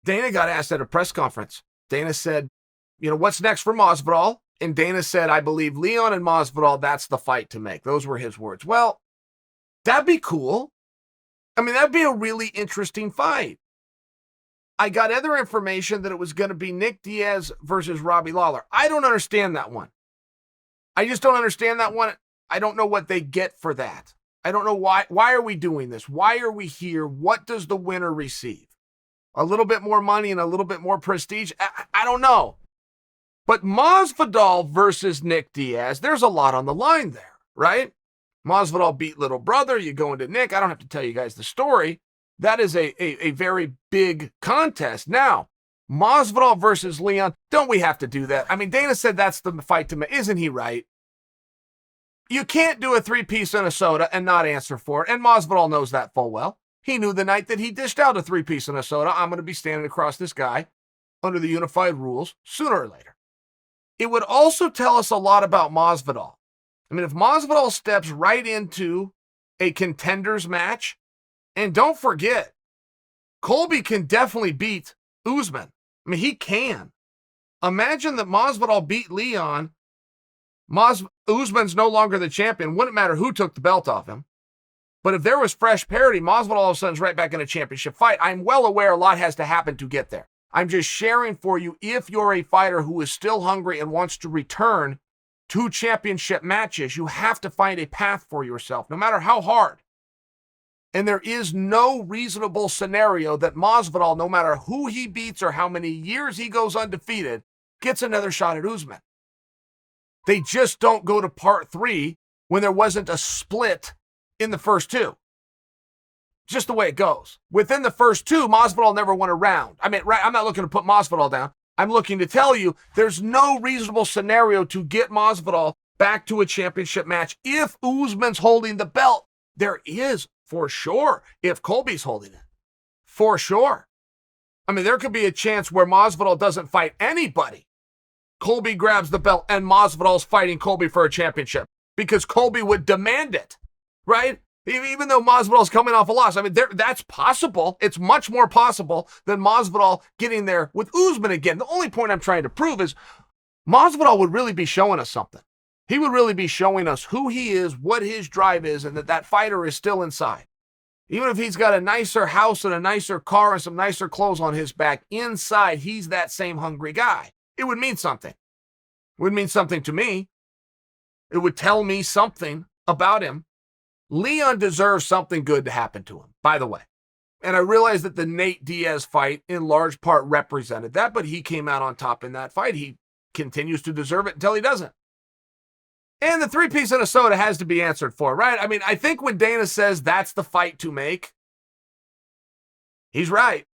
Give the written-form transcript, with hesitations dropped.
Dana got asked at a press conference. Dana said, what's next for Masvidal? And Dana said, I believe Leon and Masvidal, that's the fight to make. Those were his words. Well, that'd be cool. I mean, that'd be a really interesting fight. I got other information that it was going to be Nick Diaz versus Robbie Lawler. I don't understand that one. I just don't understand that one. I don't know what they get for that. I don't know why. Why are we doing this? Why are we here? What does the winner receive? A little bit more money and a little bit more prestige? I don't know. But Masvidal versus Nick Diaz, there's a lot on the line there, right? Masvidal beat little brother. You go into Nick. I don't have to tell you guys the story. That is a very big contest. Now, Masvidal versus Leon, don't we have to do that? I mean, Dana said that's the fight to make. Isn't he right? You can't do a 3-piece and a soda and not answer for it. And Masvidal knows that full well. He knew the night that he dished out a 3-piece and a soda, I'm going to be standing across this guy under the unified rules sooner or later. It would also tell us a lot about Masvidal. I mean, if Masvidal steps right into a contenders match, and don't forget, Colby can definitely beat Usman. I mean, he can. Imagine that Masvidal beat Leon. Usman's no longer the champion. Wouldn't matter who took the belt off him. But if there was fresh parity, Masvidal all of a sudden is right back in a championship fight. I'm well aware a lot has to happen to get there. I'm just sharing for you, if you're a fighter who is still hungry and wants to return to championship matches, you have to find a path for yourself, no matter how hard. And there is no reasonable scenario that Masvidal, no matter who he beats or how many years he goes undefeated, gets another shot at Usman. They just don't go to part 3 when there wasn't a split in the first 2. Just the way it goes. Within the first 2, Masvidal never won a round. I mean, I'm not looking to put Masvidal down. I'm looking to tell you there's no reasonable scenario to get Masvidal back to a championship match if Usman's holding the belt. There is, for sure, if Colby's holding it. For sure. I mean, there could be a chance where Masvidal doesn't fight anybody. Colby grabs the belt and Masvidal's fighting Colby for a championship because Colby would demand it, right? Even though Masvidal's coming off a loss. I mean, that's possible. It's much more possible than Masvidal getting there with Usman again. The only point I'm trying to prove is Masvidal would really be showing us something. He would really be showing us who he is, what his drive is, and that fighter is still inside. Even if he's got a nicer house and a nicer car and some nicer clothes on his back, inside he's that same hungry guy. It would mean something. It would mean something to me. It would tell me something about him. Leon deserves something good to happen to him, by the way. And I realize that the Nate Diaz fight in large part represented that, but he came out on top in that fight. He continues to deserve it until he doesn't. And the 3-piece and a soda has to be answered for, right? I mean, I think when Dana says that's the fight to make, he's right.